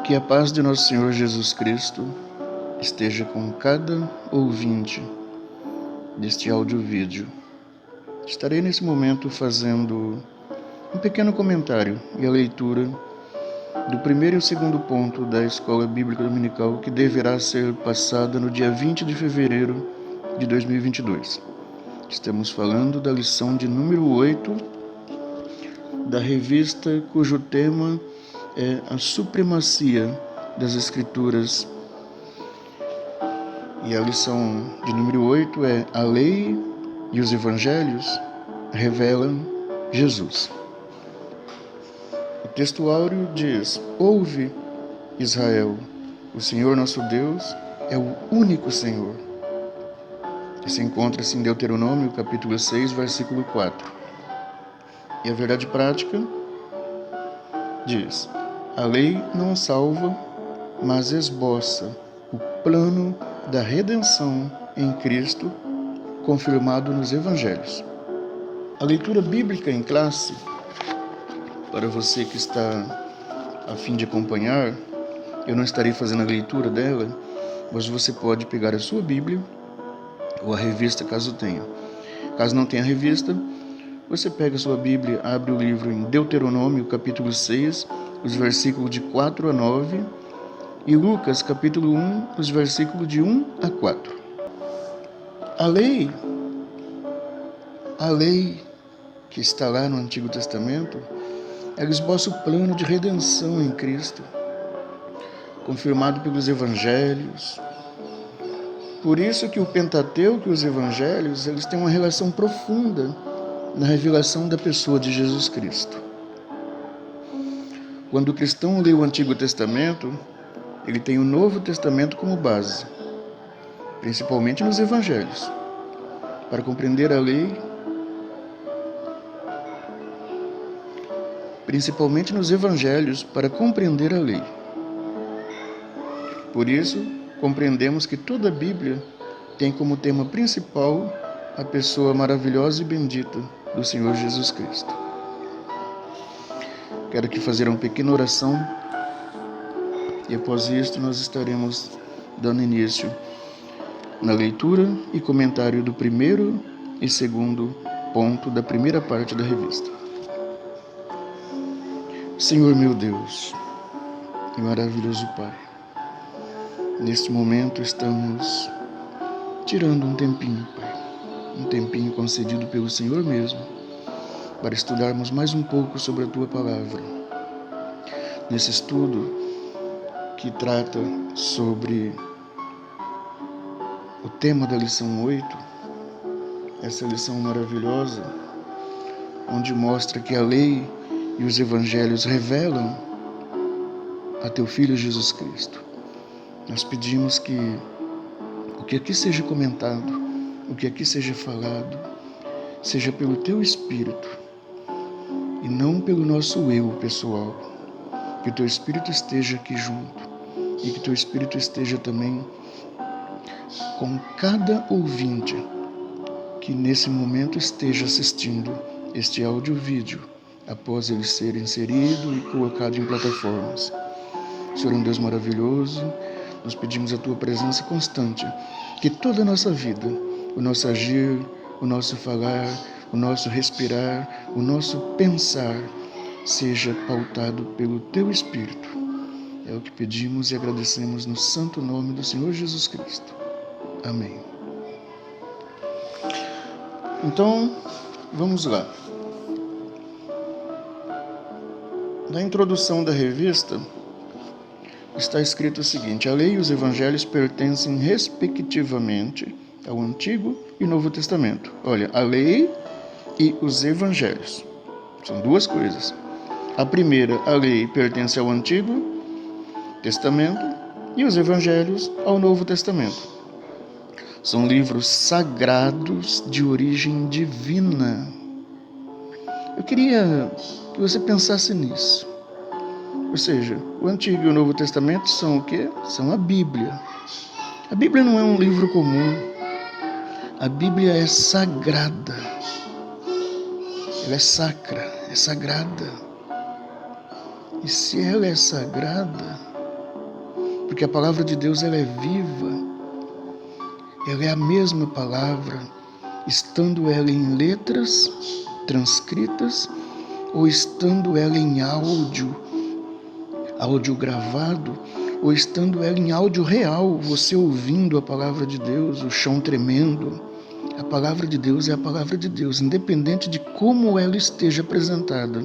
Que a paz de nosso Senhor Jesus Cristo esteja com cada ouvinte deste áudio-vídeo. Estarei nesse momento fazendo um pequeno comentário e a leitura do primeiro e o segundo ponto da Escola Bíblica Dominical, que deverá ser passada no dia 20 de fevereiro de 2022. Estamos falando da lição de número 8 da revista, cujo tema é a supremacia das Escrituras. E a lição de número 8 é: a lei e os evangelhos revelam Jesus. O texto áureo diz: ouve, Israel, o Senhor nosso Deus é o único Senhor. Isso encontra-se em Deuteronômio, capítulo 6, versículo 4. E a verdade prática diz: a lei não salva, mas esboça o plano da redenção em Cristo, confirmado nos Evangelhos. A leitura bíblica em classe, para você que está a fim de acompanhar, eu não estarei fazendo a leitura dela, mas você pode pegar a sua Bíblia ou a revista, caso tenha. Caso não tenha a revista, você pega a sua Bíblia, abre o livro em Deuteronômio, capítulo 6, os versículos de 4 a 9, e Lucas, capítulo 1, os versículos de 1 a 4. A lei que está lá no Antigo Testamento, ela esboça o plano de redenção em Cristo, confirmado pelos Evangelhos. Por isso que o Pentateuco e os Evangelhos, eles têm uma relação profunda na revelação da pessoa de Jesus Cristo. Quando o cristão lê o Antigo Testamento, ele tem o Novo Testamento como base, principalmente nos Evangelhos, para compreender a lei, principalmente nos Evangelhos, para compreender a lei. Por isso, compreendemos que toda a Bíblia tem como tema principal a pessoa maravilhosa e bendita do Senhor Jesus Cristo. Quero aqui fazer uma pequena oração e após isto nós estaremos dando início na leitura e comentário do primeiro e segundo ponto da primeira parte da revista. Senhor meu Deus e maravilhoso Pai, neste momento estamos tirando um tempinho, Pai, um tempinho concedido pelo Senhor mesmo, para estudarmos mais um pouco sobre a Tua Palavra. Nesse estudo que trata sobre o tema da lição 8, essa lição maravilhosa, onde mostra que a lei e os evangelhos revelam a Teu Filho Jesus Cristo. Nós pedimos que o que aqui seja comentado, o que aqui seja falado, seja pelo Teu Espírito e não pelo nosso eu pessoal. Que o Teu Espírito esteja aqui junto e que o Teu Espírito esteja também com cada ouvinte que nesse momento esteja assistindo este áudio-vídeo após ele ser inserido e colocado em plataformas. Senhor, um Deus maravilhoso, nós pedimos a Tua presença constante, que toda a nossa vida, o nosso agir, o nosso falar, o nosso respirar, o nosso pensar, seja pautado pelo Teu Espírito. É o que pedimos e agradecemos no santo nome do Senhor Jesus Cristo. Amém. Então, vamos lá. Na introdução da revista, está escrito o seguinte: a lei e os evangelhos pertencem respectivamente ao Antigo e Novo Testamento. Olha, a lei e os evangelhos são duas coisas. A primeira, a lei, pertence ao Antigo Testamento e os evangelhos ao Novo Testamento. São livros sagrados de origem divina. Eu queria que você pensasse nisso. Ou seja, o Antigo e o Novo Testamento são o quê? São a Bíblia. A Bíblia não é um livro comum. A Bíblia é sagrada. Ela é sacra, é sagrada. E se ela é sagrada, porque a palavra de Deus ela é viva, ela é a mesma palavra, estando ela em letras transcritas ou estando ela em áudio gravado, ou estando ela em áudio real, você ouvindo a palavra de Deus, o chão tremendo. A palavra de Deus é a palavra de Deus, independente de como ela esteja apresentada.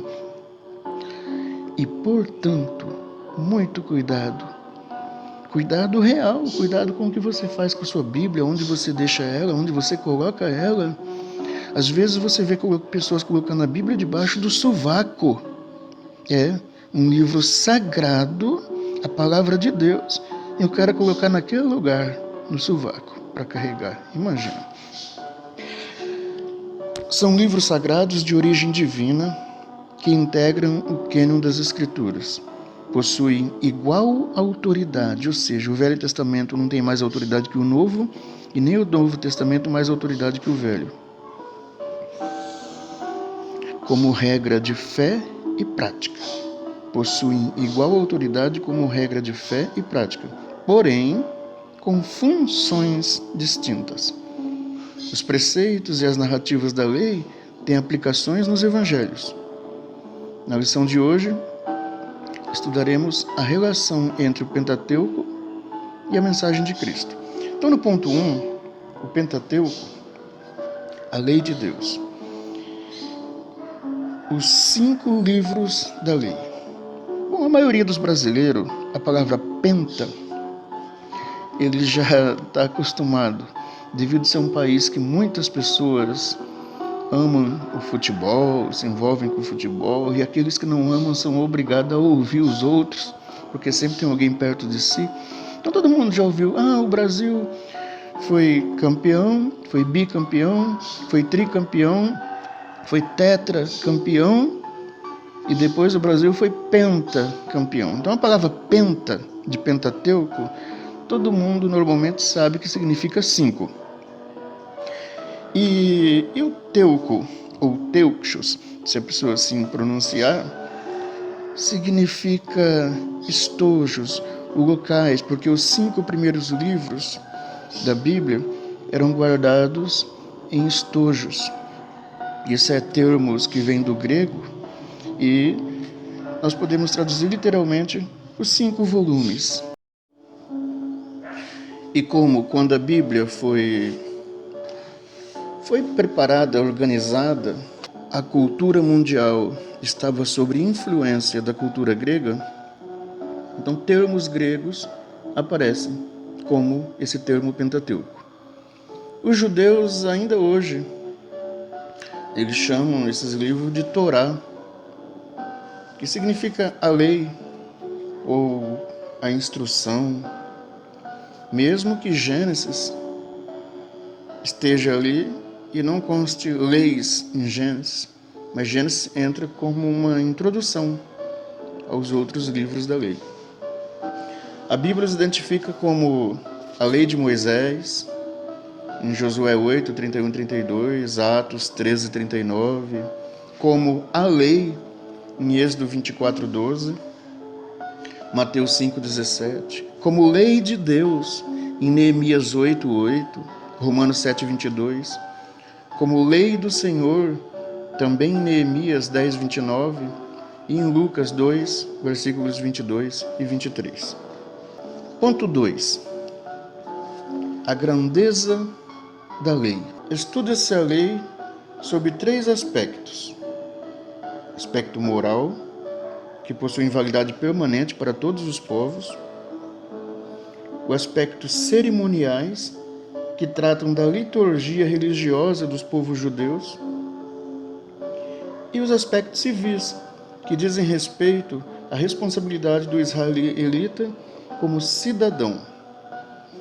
E, portanto, muito cuidado. Cuidado real, cuidado com o que você faz com a sua Bíblia, onde você deixa ela, onde você coloca ela. Às vezes você vê pessoas colocando a Bíblia debaixo do sovaco. Um livro sagrado, a palavra de Deus, e o cara colocar naquele lugar, no sovaco, para carregar. Imagina. São livros sagrados de origem divina que integram o cânon das Escrituras. Possuem igual autoridade, ou seja, o Velho Testamento não tem mais autoridade que o Novo, e nem o Novo Testamento mais autoridade que o Velho. Como regra de fé e prática. Possuem igual autoridade como regra de fé e prática, porém com funções distintas. Os preceitos e as narrativas da lei têm aplicações nos evangelhos. Na lição de hoje, estudaremos a relação entre o Pentateuco e a mensagem de Cristo. Então, no ponto 1, o Pentateuco, a lei de Deus. Os 5 livros da lei. Bom, a maioria dos brasileiros, a palavra penta, ele já está acostumado, devido a ser um país que muitas pessoas amam o futebol, se envolvem com o futebol, e aqueles que não amam são obrigados a ouvir os outros, porque sempre tem alguém perto de si. Então todo mundo já ouviu, o Brasil foi campeão, foi bicampeão, foi tricampeão, foi tetracampeão, e depois o Brasil foi pentacampeão. Então a palavra penta, de Pentateuco, todo mundo normalmente sabe que significa 5. E o teuco, ou teuxos, se a pessoa assim pronunciar, significa estojos, locais, porque os 5 primeiros livros da Bíblia eram guardados em estojos. Isso é termos que vem do grego e nós podemos traduzir literalmente os 5 volumes. E como quando a Bíblia foi preparada, organizada, a cultura mundial estava sob influência da cultura grega, então termos gregos aparecem, como esse termo Pentateuco. Os judeus ainda hoje, eles chamam esses livros de Torá, que significa a lei ou a instrução, mesmo que Gênesis esteja ali e não conste leis em Gênesis, mas Gênesis entra como uma introdução aos outros livros da lei. A Bíblia os identifica como a lei de Moisés, em Josué 8, 31 e 32, Atos 13, 39, como a lei em Êxodo 24, 12, Mateus 5, 17, como lei de Deus em Neemias 8, 8, Romanos 7, 22, como lei do Senhor também em Neemias 10, 29 e em Lucas 2, versículos 22 e 23. Ponto 2. A grandeza da lei. Estuda-se a lei sob 3 aspectos. Aspecto moral, que possui validade permanente para todos os povos. O aspecto cerimoniais, que tratam da liturgia religiosa dos povos judeus. E os aspectos civis, que dizem respeito à responsabilidade do israelita como cidadão.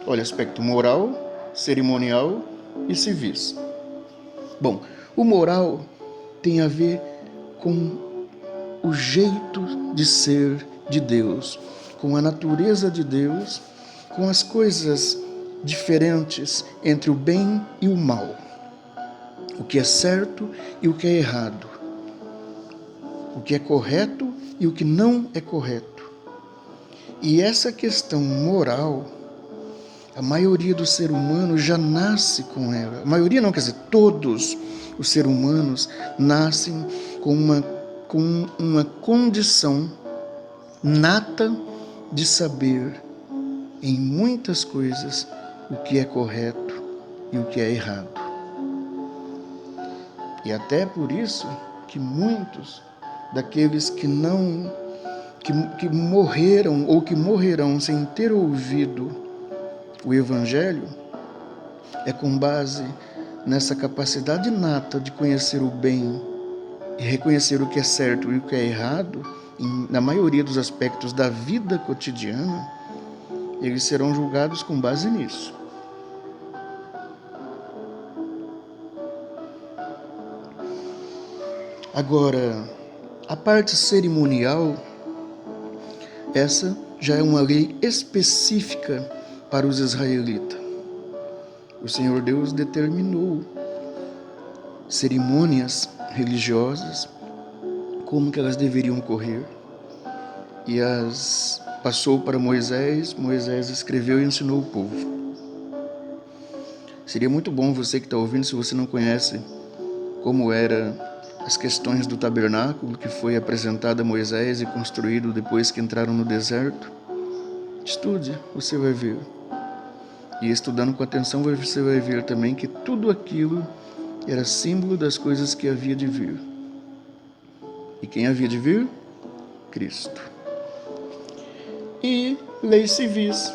Olha, aspecto moral, cerimonial e civis. Bom, o moral tem a ver com o jeito de ser de Deus, com a natureza de Deus, com as coisas diferentes entre o bem e o mal, o que é certo e o que é errado, o que é correto e o que não é correto. E essa questão moral, a maioria do ser humano já nasce com ela. A maioria não, quer dizer, todos os seres humanos nascem com uma condição nata de saber em muitas coisas o que é correto e o que é errado. E até por isso que muitos daqueles que morreram ou que morrerão sem ter ouvido o Evangelho, é com base nessa capacidade inata de conhecer o bem e reconhecer o que é certo e o que é errado, na maioria dos aspectos da vida cotidiana, eles serão julgados com base nisso. Agora, a parte cerimonial, essa já é uma lei específica para os israelitas. O Senhor Deus determinou cerimônias religiosas, como que elas deveriam ocorrer, e as passou para Moisés. Moisés escreveu e ensinou o povo. Seria muito bom você que está ouvindo, se você não conhece como eram as questões do tabernáculo que foi apresentado a Moisés e construído depois que entraram no deserto, estude, você vai ver. E estudando com atenção, você vai ver também que tudo aquilo era símbolo das coisas que havia de vir. E quem havia de vir? Cristo. E leis civis.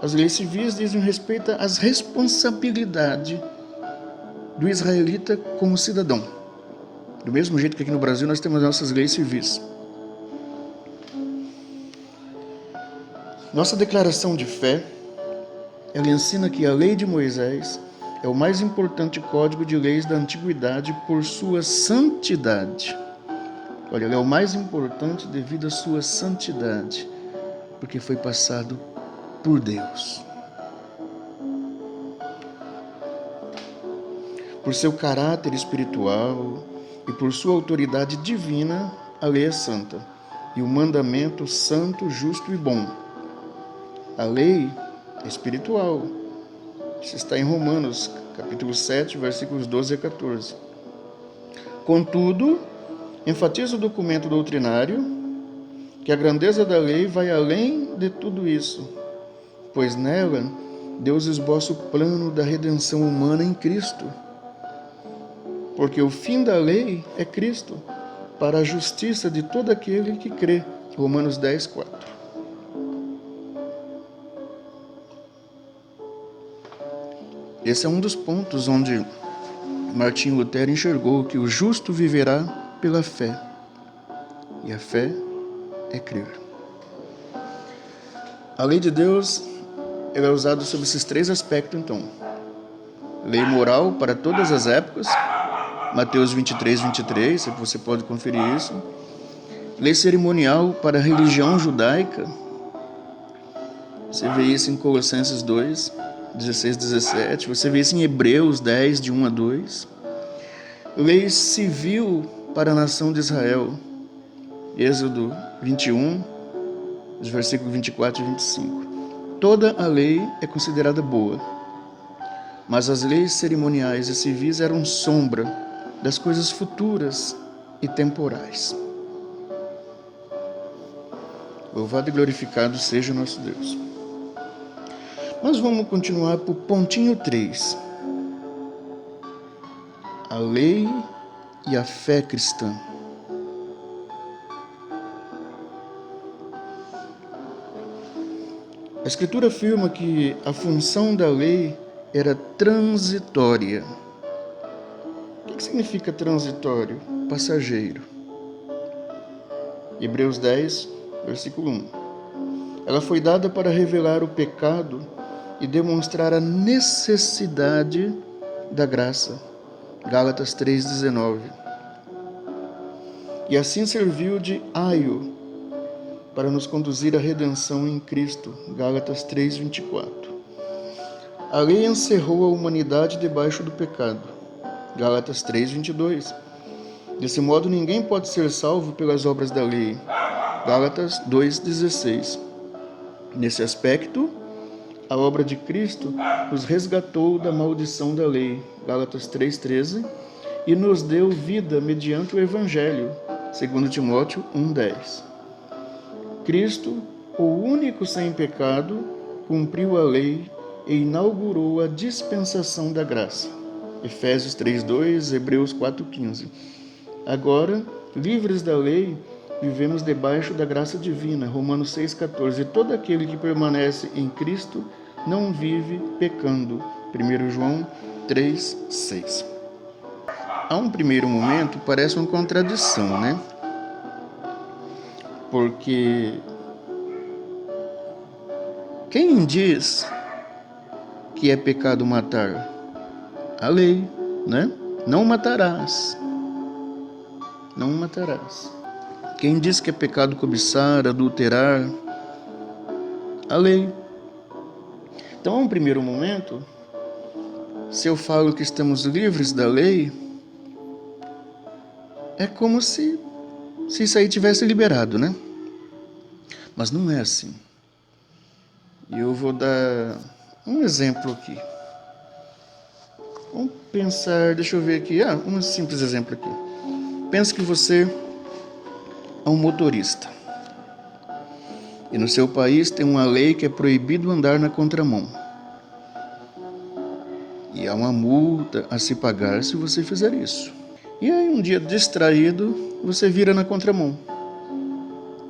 As leis civis dizem respeito às responsabilidades do israelita como cidadão. Do mesmo jeito que aqui no Brasil nós temos nossas leis civis. Nossa declaração de fé, ela ensina que a lei de Moisés é o mais importante código de leis da antiguidade por sua santidade. Olha, ele é o mais importante devido à sua santidade, porque foi passado por Deus. Por seu caráter espiritual e por sua autoridade divina, a lei é santa, e o mandamento santo, justo e bom. A lei é espiritual. Isso está em Romanos, capítulo 7, versículos 12 a 14. Contudo, enfatiza o documento doutrinário que a grandeza da lei vai além de tudo isso, pois nela Deus esboça o plano da redenção humana em Cristo. Porque o fim da lei é Cristo, para a justiça de todo aquele que crê. Romanos 10, 4. Esse é um dos pontos onde Martinho Lutero enxergou que o justo viverá pela fé. E a fé é crer. A lei de Deus ela é usada sobre esses três aspectos, então. Lei moral para todas as épocas, Mateus 23, 23, você pode conferir isso. Lei cerimonial para a religião judaica, você vê isso em Colossenses 2, 16, 17. Você vê isso em Hebreus 10, de 1 a 2. Lei civil para a nação de Israel, Êxodo 21, os versículos 24 e 25. Toda a lei é considerada boa, mas as leis cerimoniais e civis eram sombra das coisas futuras e temporais. Louvado e glorificado seja o nosso Deus. Nós vamos continuar para o pontinho 3. A lei e a fé cristã. A Escritura afirma que a função da lei era transitória. O que significa transitório? Passageiro. Hebreus 10, versículo 1. Ela foi dada para revelar o pecado e demonstrar a necessidade da graça. Gálatas 3,19. E assim serviu de aio para nos conduzir à redenção em Cristo. Gálatas 3,24. A lei encerrou a humanidade debaixo do pecado. Gálatas 3,22. Desse modo, ninguém pode ser salvo pelas obras da lei. Gálatas 2,16. Nesse aspecto, a obra de Cristo nos resgatou da maldição da lei, Gálatas 3,13, e nos deu vida mediante o Evangelho, 2 Timóteo 1,10. Cristo, o único sem pecado, cumpriu a lei e inaugurou a dispensação da graça, Efésios 3,2, Hebreus 4,15. Agora, livres da lei, vivemos debaixo da graça divina, Romanos 6,14. E todo aquele que permanece em Cristo não vive pecando, 1 João 3,6. A um primeiro momento parece uma contradição, né? Porque quem diz que é pecado matar? A lei, né? Não matarás. Não matarás. Quem diz que é pecado cobiçar, adulterar? A lei. Então, a um primeiro momento, se eu falo que estamos livres da lei, é como se isso aí tivesse liberado, né? Mas não é assim. E eu vou dar um exemplo aqui. Vamos pensar, deixa eu ver aqui, um simples exemplo aqui. Pensa que você é um motorista. E no seu país tem uma lei que é proibido andar na contramão. E há uma multa a se pagar se você fizer isso. E aí um dia distraído, você vira na contramão.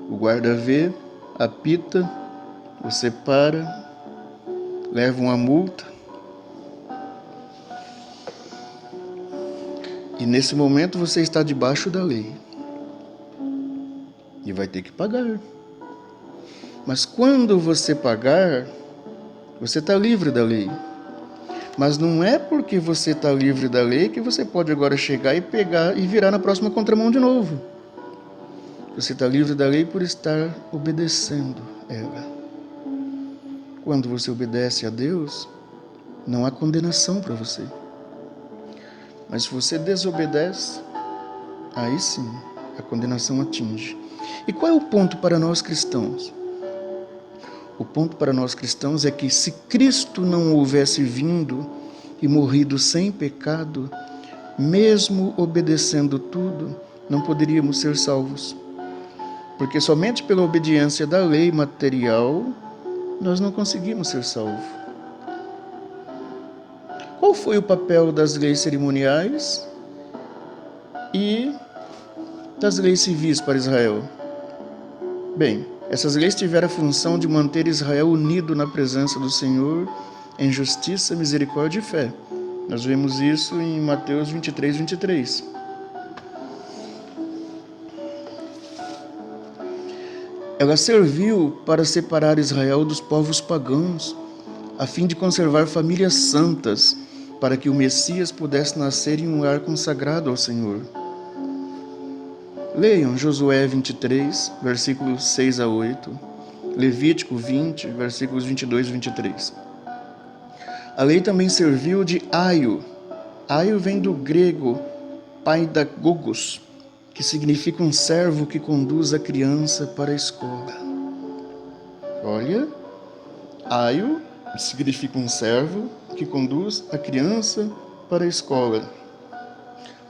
O guarda vê, apita, você para, leva uma multa. E nesse momento você está debaixo da lei. E vai ter que pagar. Mas quando você pagar, você está livre da lei. Mas não é porque você está livre da lei que você pode agora chegar e pegar e virar na próxima contramão de novo. Você está livre da lei por estar obedecendo ela. Quando você obedece a Deus, não há condenação para você. Mas se você desobedece, aí sim a condenação atinge. E qual é o ponto para nós cristãos? O ponto para nós cristãos é que se Cristo não houvesse vindo e morrido sem pecado, mesmo obedecendo tudo, não poderíamos ser salvos. Porque somente pela obediência da lei material, nós não conseguimos ser salvos. Qual foi o papel das leis cerimoniais e das leis civis para Israel? Bem, essas leis tiveram a função de manter Israel unido na presença do Senhor em justiça, misericórdia e fé. Nós vemos isso em Mateus 23:23. Ela serviu para separar Israel dos povos pagãos, a fim de conservar famílias santas, para que o Messias pudesse nascer em um lar consagrado ao Senhor. Leiam Josué 23, versículos 6 a 8, Levítico 20, versículos 22 e 23. A lei também serviu de aio. Aio vem do grego paidagogos, que significa um servo que conduz a criança para a escola. Olha, aio significa um servo que conduz a criança para a escola.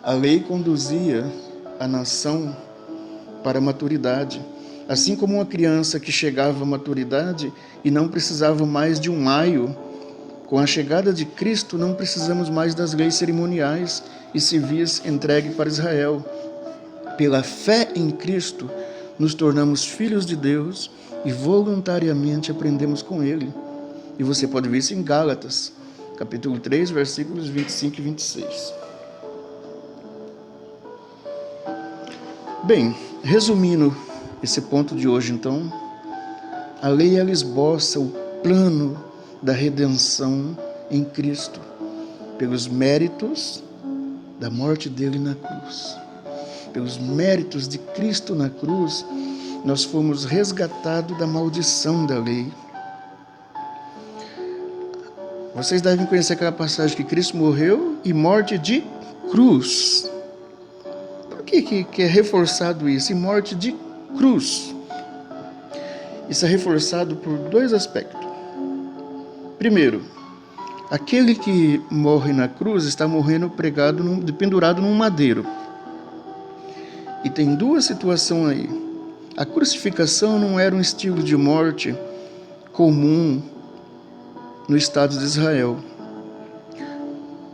A lei conduzia a nação para a maturidade, assim como uma criança que chegava à maturidade e não precisava mais de um aio. Com a chegada de Cristo, não precisamos mais das leis cerimoniais e civis entregues para Israel. Pela fé em Cristo, nos tornamos filhos de Deus e voluntariamente aprendemos com Ele. E você pode ver isso em Gálatas, capítulo 3, versículos 25 e 26. Bem, resumindo esse ponto de hoje, então, a lei ela esboça o plano da redenção em Cristo, pelos méritos da morte dele na cruz. Pelos méritos de Cristo na cruz, nós fomos resgatados da maldição da lei. Vocês devem conhecer aquela passagem que Cristo morreu e morte de cruz. Por que é reforçado isso? E morte de cruz. Isso é reforçado por dois aspectos. Primeiro, aquele que morre na cruz está morrendo pendurado num madeiro. E tem duas situações aí. A crucificação não era um estilo de morte comum no Estado de Israel.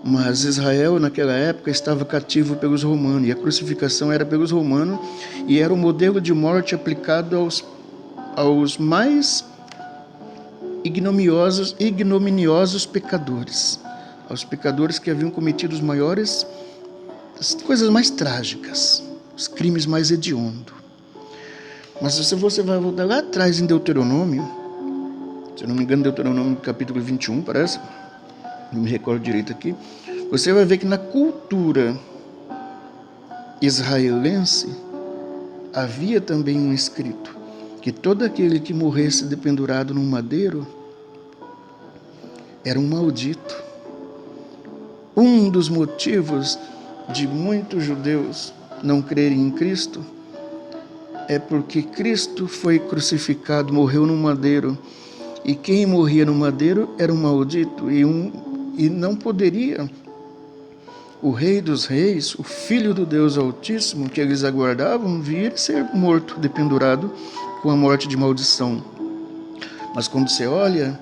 Mas Israel, naquela época, estava cativo pelos romanos, e a crucificação era pelos romanos, e era um modelo de morte aplicado aos mais ignominiosos pecadores, aos pecadores que haviam cometido as coisas mais trágicas, os crimes mais hediondos. Mas se você vai voltar lá atrás em Deuteronômio, se eu não me engano, Deuteronômio capítulo 21, parece, não me recordo direito aqui, você vai ver que na cultura israelense havia também um escrito que todo aquele que morresse dependurado num madeiro era um maldito. Um dos motivos de muitos judeus não crerem em Cristo é porque Cristo foi crucificado, morreu num madeiro, e quem morria no madeiro era um maldito, e não poderia o Rei dos Reis, o Filho do Deus Altíssimo, que eles aguardavam, vir ser morto, dependurado com a morte de maldição. Mas quando você olha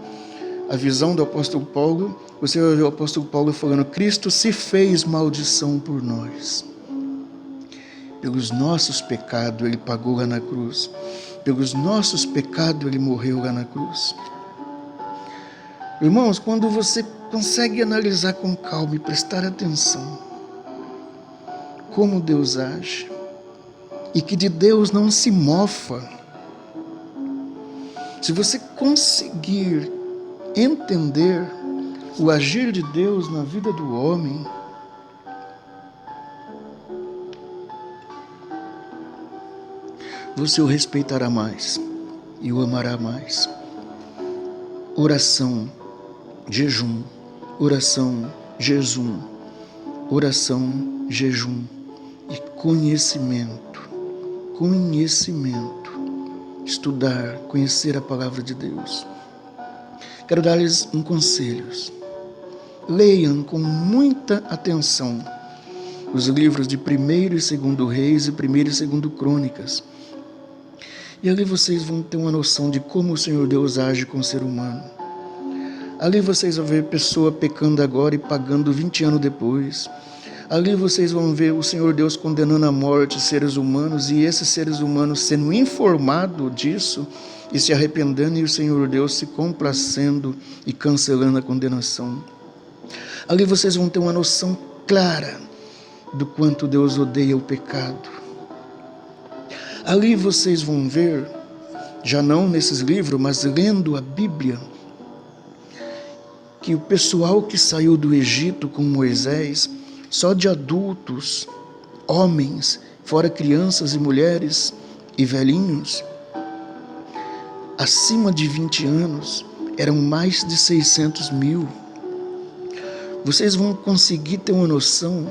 a visão do apóstolo Paulo, você vai ver o apóstolo Paulo falando: Cristo se fez maldição por nós. Pelos nossos pecados ele pagou lá na cruz. Pelos nossos pecados ele morreu lá na cruz. Irmãos, quando você consegue analisar com calma e prestar atenção como Deus age, e que de Deus não se mofa, se você conseguir entender o agir de Deus na vida do homem, você o respeitará mais e o amará mais. Oração, jejum, oração, jejum, oração, jejum e conhecimento. Estudar, conhecer a palavra de Deus. Quero dar-lhes um conselho. Leiam com muita atenção os livros de 1º e 2º Reis e 1º e 2º Crônicas. E ali vocês vão ter uma noção de como o Senhor Deus age com o ser humano. Ali vocês vão ver pessoa pecando agora e pagando 20 anos depois. Ali vocês vão ver o Senhor Deus condenando à morte seres humanos, e esses seres humanos sendo informados disso e se arrependendo, e o Senhor Deus se complacendo e cancelando a condenação. Ali vocês vão ter uma noção clara do quanto Deus odeia o pecado. Ali vocês vão ver, já não nesses livros, mas lendo a Bíblia, que o pessoal que saiu do Egito com Moisés, só de adultos, homens, fora crianças e mulheres e velhinhos, acima de 20 anos, eram mais de 600 mil. Vocês vão conseguir ter uma noção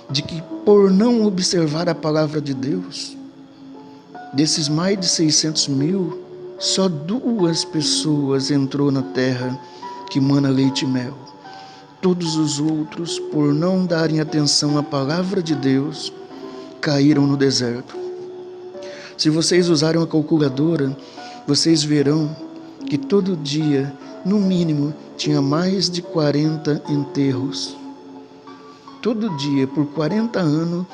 de que, por não observar a palavra de Deus, desses mais de 600 mil, só 2 pessoas entrou na terra que mana leite e mel. Todos os outros, por não darem atenção à palavra de Deus, caíram no deserto. Se vocês usarem uma calculadora, vocês verão que todo dia, no mínimo, tinha mais de 40 enterros. Todo dia, por 40 anos,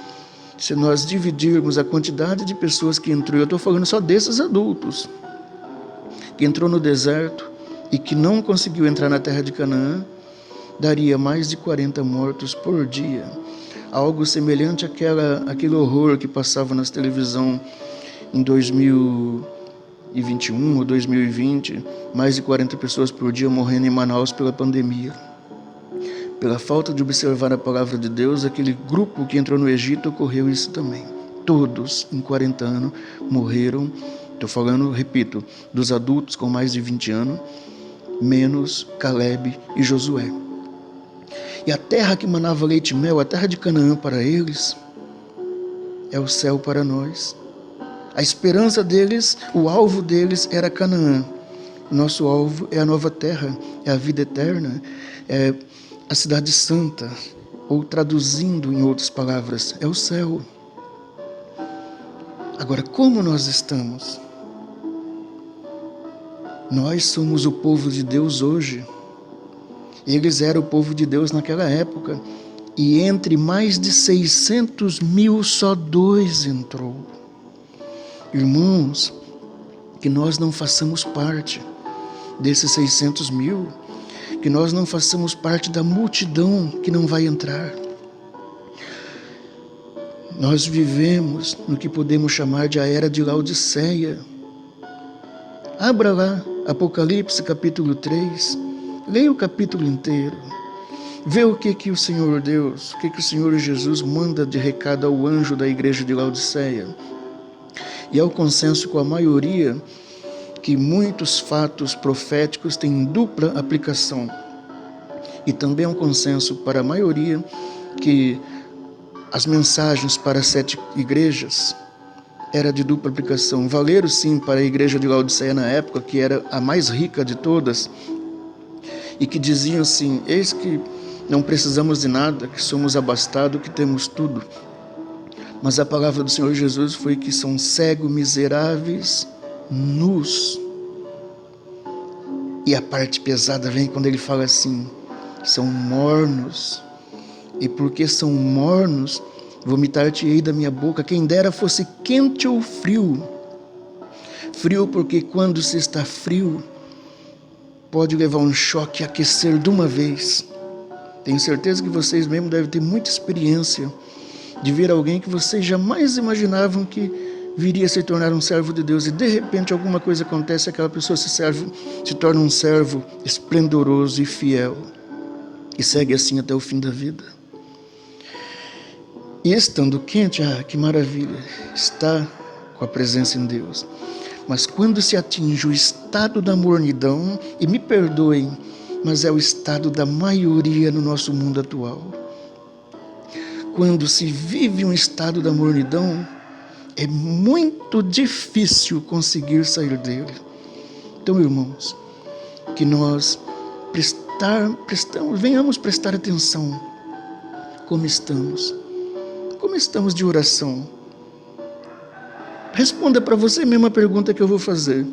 se nós dividirmos a quantidade de pessoas que entrou, eu estou falando só desses adultos, que entrou no deserto e que não conseguiu entrar na terra de Canaã, daria mais de 40 mortos por dia. Algo semelhante àquele horror que passava nas televisão em 2021 ou 2020, mais de 40 pessoas por dia morrendo em Manaus pela pandemia. Pela falta de observar a palavra de Deus, aquele grupo que entrou no Egito, ocorreu isso também. Todos, em 40 anos, morreram. Estou falando, repito, dos adultos com mais de 20 anos, menos Caleb e Josué. E a terra que manava leite e mel, a terra de Canaã para eles, é o céu para nós. A esperança deles, o alvo deles era Canaã. Nosso alvo é a nova terra, é a vida eterna, é a cidade santa, ou traduzindo em outras palavras, é o céu. Agora, como nós estamos? Nós somos o povo de Deus hoje. Eles eram o povo de Deus naquela época. E entre mais de 600 mil, só 2 entrou. Irmãos, que nós não façamos parte desses 600 mil, que nós não façamos parte da multidão que não vai entrar. Nós vivemos no que podemos chamar de a era de Laodiceia. Abra lá, Apocalipse capítulo 3, leia o capítulo inteiro. Vê o que o Senhor Deus, o que o Senhor Jesus manda de recado ao anjo da igreja de Laodiceia. E é o consenso com a maioria que muitos fatos proféticos têm dupla aplicação. E também é um consenso para a maioria que as mensagens para as 7 igrejas era de dupla aplicação. Valeram sim para a igreja de Laodiceia na época, que era a mais rica de todas, e que diziam assim: eis que não precisamos de nada, que somos abastados, que temos tudo. Mas a palavra do Senhor Jesus foi que são cegos, miseráveis, nus. E a parte pesada vem quando ele fala assim: são mornos. E porque são mornos, vomitar-te-ei da minha boca, quem dera fosse quente ou frio. Frio porque quando se está frio, pode levar um choque e aquecer de uma vez. Tenho certeza que vocês mesmo devem ter muita experiência de ver alguém que vocês jamais imaginavam que viria a se tornar um servo de Deus, e de repente alguma coisa acontece e aquela pessoa se torna um servo esplendoroso e fiel, e segue assim até o fim da vida. E estando quente, que maravilha, está com a presença em Deus. Mas quando se atinge o estado da mornidão, e me perdoem, mas é o estado da maioria no nosso mundo atual. Quando se vive um estado da mornidão, é muito difícil conseguir sair dele. Então, irmãos, que nós venhamos prestar atenção como estamos. Como estamos de oração? Responda para você mesmo a pergunta que eu vou fazer.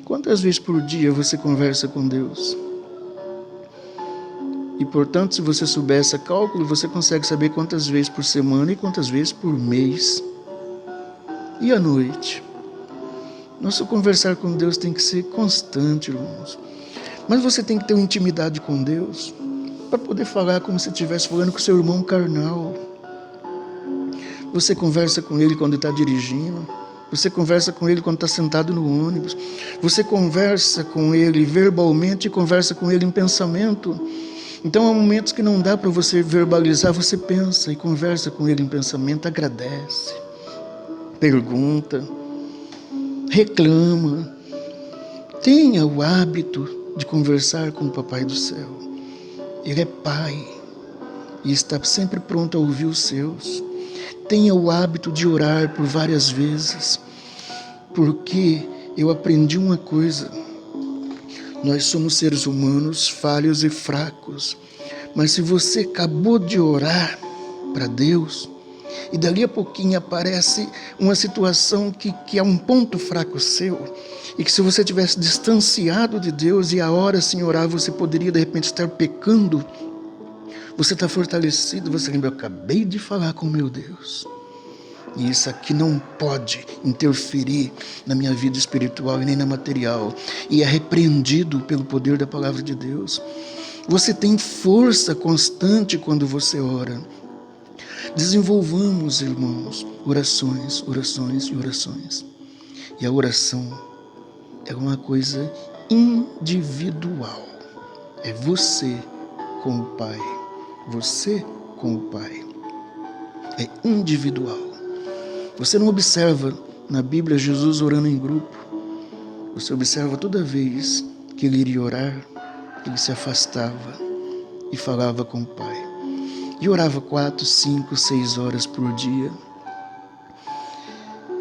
Quantas vezes por dia você conversa com Deus? E, portanto, se você souber esse cálculo, você consegue saber quantas vezes por semana e quantas vezes por mês. E à noite? Nosso conversar com Deus tem que ser constante, irmãos. Mas você tem que ter uma intimidade com Deus para poder falar como se estivesse falando com seu irmão carnal. Você conversa com ele quando está dirigindo. Você conversa com ele quando está sentado no ônibus. Você conversa com ele verbalmente e conversa com ele em pensamento. Então há momentos que não dá para você verbalizar, você pensa e conversa com ele em pensamento, agradece, pergunta, reclama. Tenha o hábito de conversar com o Papai do Céu. Ele é Pai e está sempre pronto a ouvir os seus. Tenha o hábito de orar por várias vezes, porque eu aprendi uma coisa: nós somos seres humanos falhos e fracos, mas se você acabou de orar para Deus e dali a pouquinho aparece uma situação que é um ponto fraco seu, e que se você tivesse distanciado de Deus e a hora assim orar, você poderia de repente estar pecando, você está fortalecido, você lembra: eu acabei de falar com meu Deus. E isso aqui não pode interferir na minha vida espiritual e nem na material. E é repreendido pelo poder da palavra de Deus. Você tem força constante quando você ora. Desenvolvamos, irmãos, orações, orações e orações. E a oração é uma coisa individual. É você com o Pai. Você com o Pai. É individual. Você não observa na Bíblia Jesus orando em grupo. Você observa toda vez que ele iria orar, ele se afastava e falava com o Pai. E orava 4, 5, 6 horas por dia.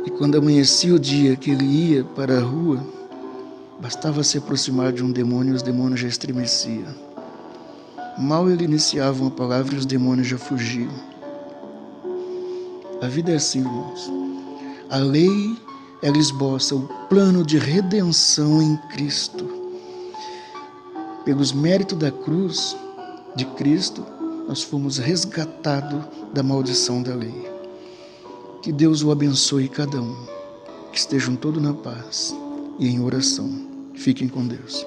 E quando amanhecia o dia que ele ia para a rua, bastava se aproximar de um demônio e os demônios já estremeciam. Mal ele iniciava uma palavra e os demônios já fugiam. A vida é assim, irmãos. A lei, ela esboça o plano de redenção em Cristo. Pelos méritos da cruz de Cristo, nós fomos resgatados da maldição da lei. Que Deus o abençoe cada um. Que estejam todos na paz e em oração. Fiquem com Deus.